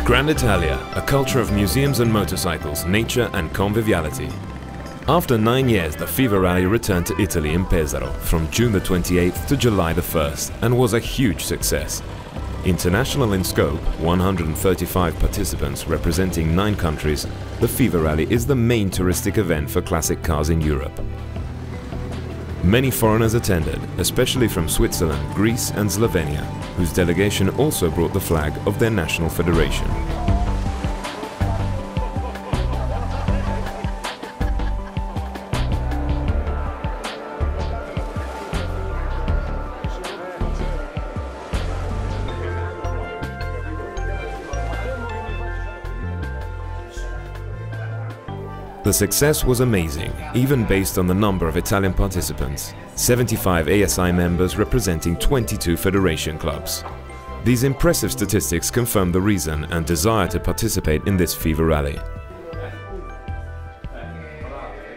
Grand Italia, a culture of museums and motorcycles, nature and conviviality. After 9 years, the FIVA Rally returned to Italy in Pesaro from June the 28th to July the 1st and was a huge success. International in scope, 135 participants representing 9 countries, the FIVA Rally is the main touristic event for classic cars in Europe. Many foreigners attended, especially from Switzerland, Greece and Slovenia, whose delegation also brought the flag of their national federation. The success was amazing, even based on the number of Italian participants. 75 ASI members representing 22 federation clubs. These impressive statistics confirm the reason and desire to participate in this FIVA Rally.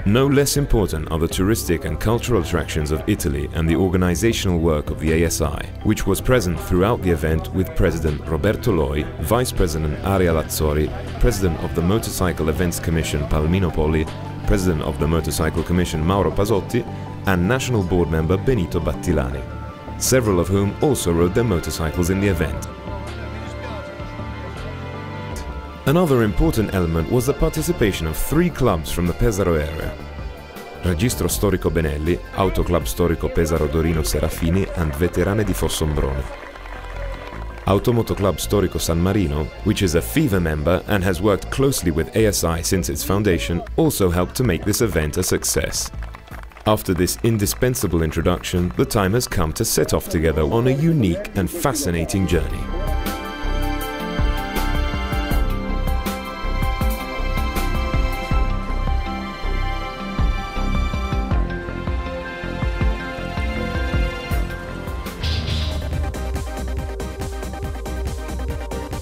No less important are the touristic and cultural attractions of Italy and the organizational work of the ASI, which was present throughout the event with President Roberto Loi, Vice President Ariel Atzori, President of the Motorcycle Events Commission Palmino Poli, President of the Motorcycle Commission Mauro Pasotti, and National Board Member Benito Battilani, several of whom also rode their motorcycles in the event. Another important element was the participation of 3 clubs from the Pesaro area: Registro Storico Benelli, Autoclub Storico Pesaro Dorino Serafini and Veterane di Fossombrone. Automotoclub Storico San Marino, which is a FIVA member and has worked closely with ASI since its foundation, also helped to make this event a success. After this indispensable introduction, the time has come to set off together on a unique and fascinating journey.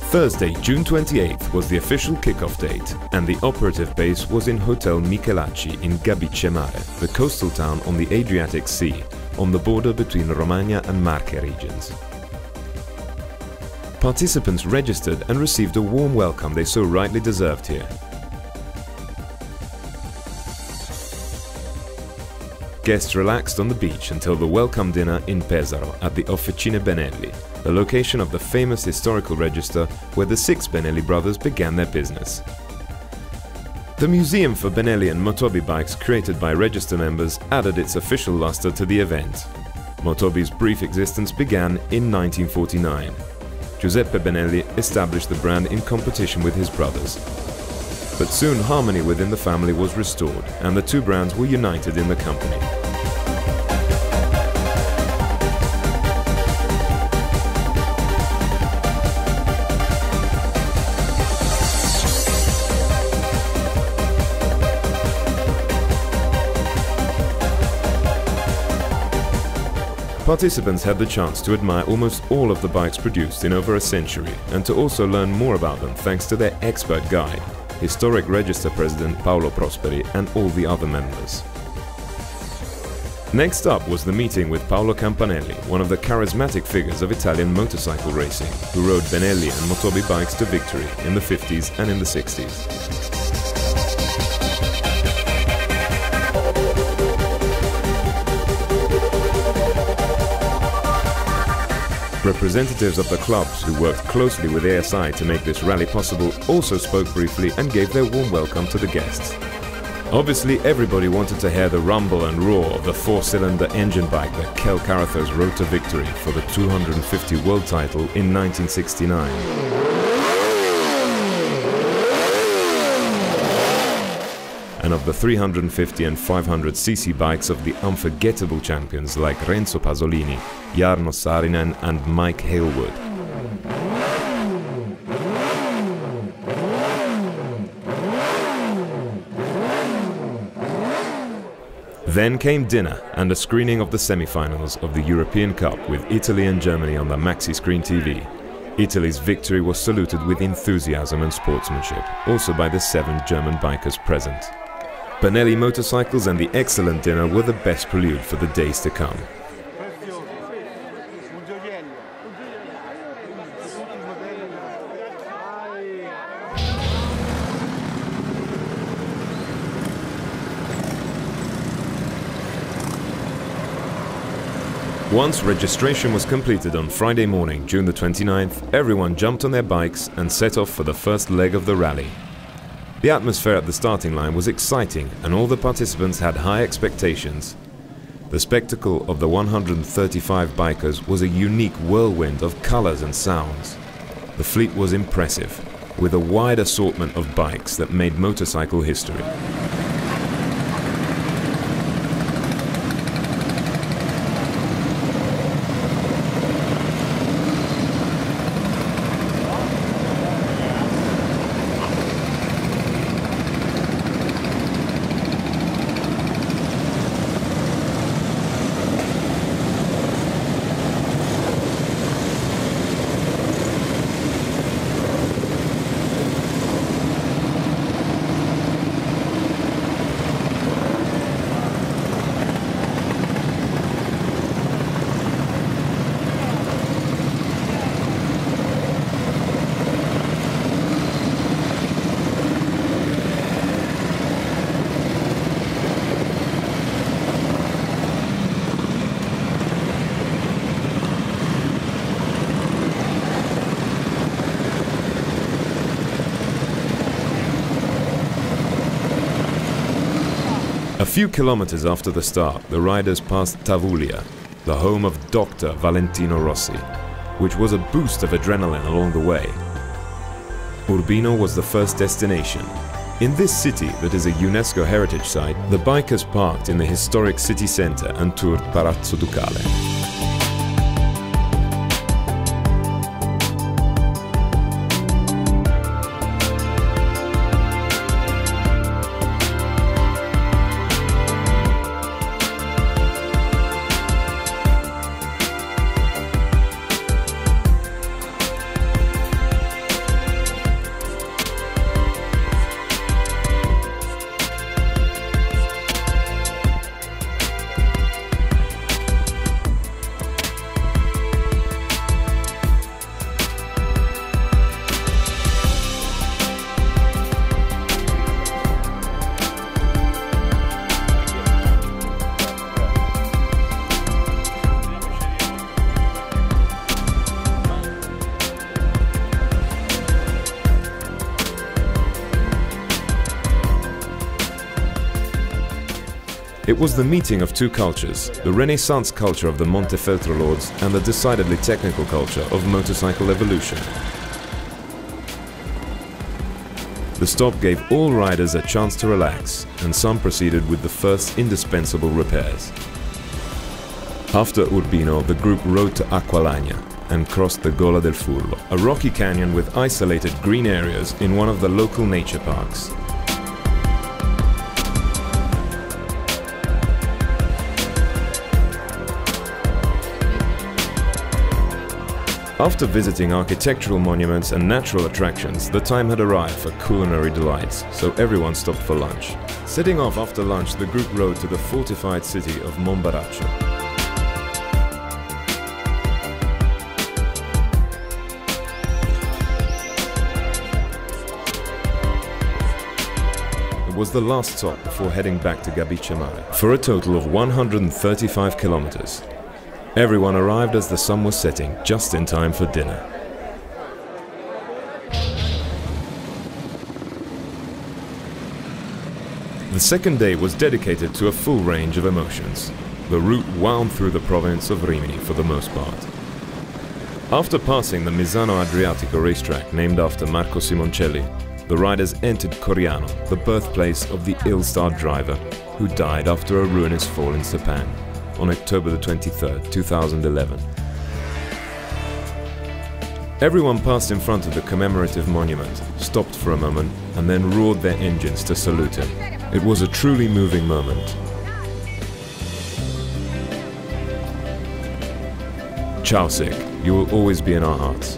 Thursday, June 28th was the official kick-off date, and the operative base was in Hotel Michelacci in Gabice Mare, the coastal town on the Adriatic Sea, on the border between Romagna and Marche regions. Participants registered and received a warm welcome they so rightly deserved here. Guests relaxed on the beach until the welcome dinner in Pesaro at the Officine Benelli, the location of the famous historical register where the 6 Benelli brothers began their business. The museum for Benelli and Motobi bikes created by register members added its official luster to the event. Motobi's brief existence began in 1949. Giuseppe Benelli established the brand in competition with his brothers. But soon harmony within the family was restored and the 2 brands were united in the company. Participants had the chance to admire almost all of the bikes produced in over a century and to also learn more about them thanks to their expert guide, Historic Register President Paolo Prosperi and all the other members. Next up was the meeting with Paolo Campanelli, one of the charismatic figures of Italian motorcycle racing, who rode Benelli and Motobi bikes to victory in the 50s and in the 60s. Representatives of the clubs who worked closely with ASI to make this rally possible also spoke briefly and gave their warm welcome to the guests. Obviously, everybody wanted to hear the rumble and roar of the 4-cylinder engine bike that Kel Carruthers rode to victory for the 250 world title in 1969. And of the 350 and 500cc bikes of the unforgettable champions like Renzo Pasolini, Jarno Saarinen and Mike Hailwood. Then came dinner and a screening of the semi-finals of the European Cup with Italy and Germany on the maxi-screen TV. Italy's victory was saluted with enthusiasm and sportsmanship, also by the 7 German bikers present. Benelli motorcycles and the excellent dinner were the best prelude for the days to come. Once registration was completed on Friday morning, June the 29th, everyone jumped on their bikes and set off for the first leg of the rally. The atmosphere at the starting line was exciting and all the participants had high expectations. The spectacle of the 135 bikers was a unique whirlwind of colors and sounds. The fleet was impressive, with a wide assortment of bikes that made motorcycle history. A few kilometers after the start, the riders passed Tavullia, the home of Dr. Valentino Rossi, which was a boost of adrenaline along the way. Urbino was the first destination. In this city, that is a UNESCO heritage site, the bikers parked in the historic city center and toured Palazzo Ducale. It was the meeting of two cultures, the Renaissance culture of the Montefeltro lords and the decidedly technical culture of motorcycle evolution. The stop gave all riders a chance to relax, and some proceeded with the first indispensable repairs. After Urbino, the group rode to Acqualagna and crossed the Gola del Furlo, a rocky canyon with isolated green areas in one of the local nature parks. After visiting architectural monuments and natural attractions, the time had arrived for culinary delights, so everyone stopped for lunch. Setting off after lunch, the group rode to the fortified city of Monbaraccio. It was the last stop before heading back to Gabicemare, for a total of 135 kilometers. Everyone arrived as the sun was setting, just in time for dinner. The second day was dedicated to a full range of emotions. The route wound through the province of Rimini for the most part. After passing the Misano Adriatico racetrack named after Marco Simoncelli, the riders entered Coriano, the birthplace of the ill-starred driver who died after a ruinous fall in Sepang on October the 23rd, 2011. Everyone passed in front of the commemorative monument, stopped for a moment, and then roared their engines to salute him. It was a truly moving moment. Ciao Sick, you will always be in our hearts.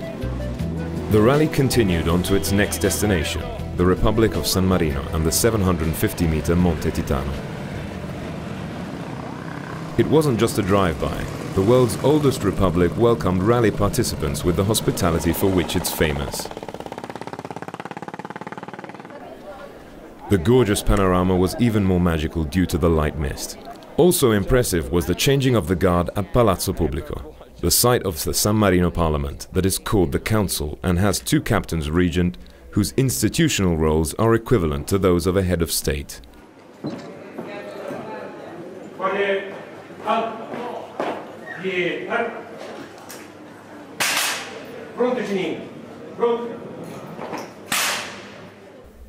The rally continued on to its next destination, the Republic of San Marino and the 750-meter Monte Titano. It wasn't just a drive-by. The world's oldest republic welcomed rally participants with the hospitality for which it's famous. The gorgeous panorama was even more magical due to the light mist. Also impressive was the changing of the guard at Palazzo Pubblico, the site of the San Marino Parliament that is called the Council and has 2 captains regent whose institutional roles are equivalent to those of a head of state.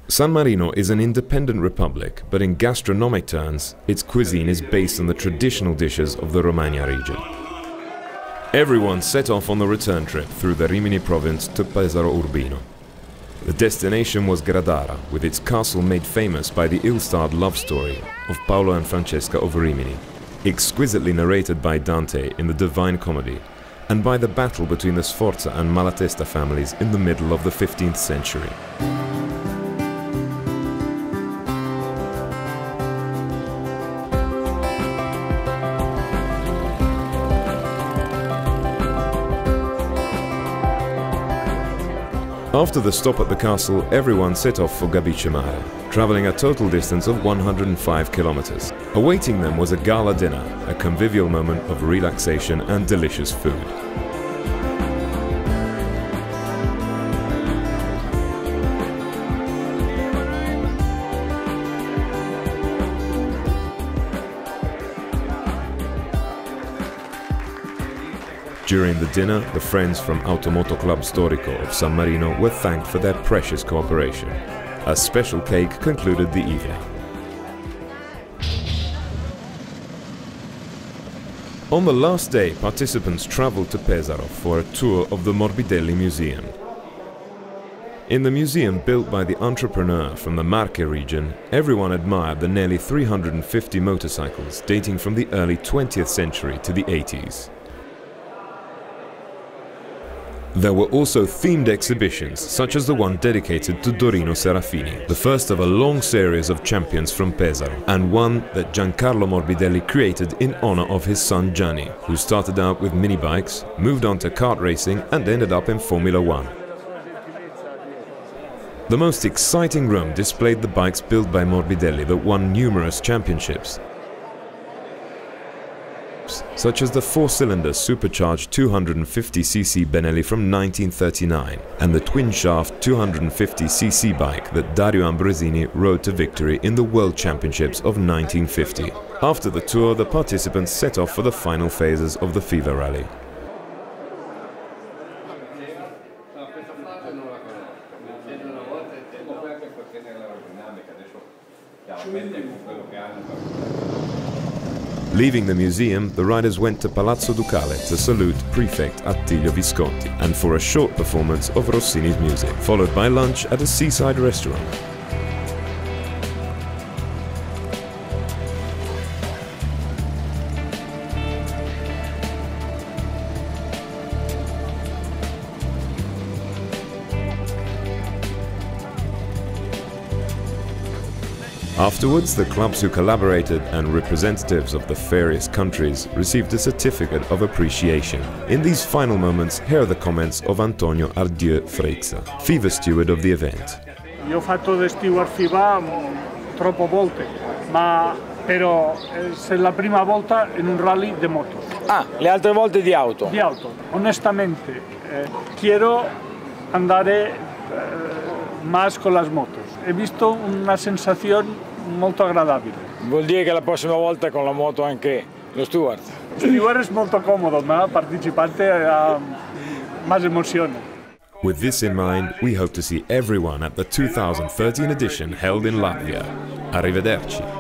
San Marino is an independent republic, but in gastronomic terms, its cuisine is based on the traditional dishes of the Romagna region. Everyone set off on the return trip through the Rimini province to Pesaro Urbino. The destination was Gradara, with its castle made famous by the ill-starred love story of Paolo and Francesca of Rimini, exquisitely narrated by Dante in the Divine Comedy, and by the battle between the Sforza and Malatesta families in the middle of the 15th century. After the stop at the castle, everyone set off for Gabice Mare, traveling a total distance of 105 kilometers. Awaiting them was a gala dinner, a convivial moment of relaxation and delicious food. During the dinner, the friends from Automotoclub Storico of San Marino were thanked for their precious cooperation. A special cake concluded the evening. On the last day, participants traveled to Pesaro for a tour of the Morbidelli Museum. In the museum built by the entrepreneur from the Marche region, everyone admired the nearly 350 motorcycles dating from the early 20th century to the 80s. There were also themed exhibitions, such as the one dedicated to Dorino Serafini, the first of a long series of champions from Pesaro, and one that Giancarlo Morbidelli created in honor of his son Gianni, who started out with mini bikes, moved on to kart racing and ended up in Formula 1. The most exciting room displayed the bikes built by Morbidelli that won numerous championships, such as the 4-cylinder supercharged 250cc Benelli from 1939 and the twin-shaft 250cc bike that Dario Ambrosini rode to victory in the World Championships of 1950. After the tour, the participants set off for the final phases of the FIVA rally. Leaving the museum, the riders went to Palazzo Ducale to salute Prefect Attilio Visconti and for a short performance of Rossini's music, followed by lunch at a seaside restaurant. Afterwards, the clubs who collaborated and representatives of the various countries received a certificate of appreciation. In these final moments, here are the comments of Antonio Ardieu Freixa, FIVA steward of the event. Io ho fatto da steward FIVA troppo volte, però è la prima volta in un rally di moto. Ah, le altre volte di auto? Di auto. Onestamente, quiero andare más con las motos. He visto una sensación molto agradabile. Vuol dire che la prossima volta con la moto anche lo steward? Steward è molto comodo, ma partecipante ha más emozione. With this in mind, we hope to see everyone at the 2013 edition held in Latvia. Arrivederci.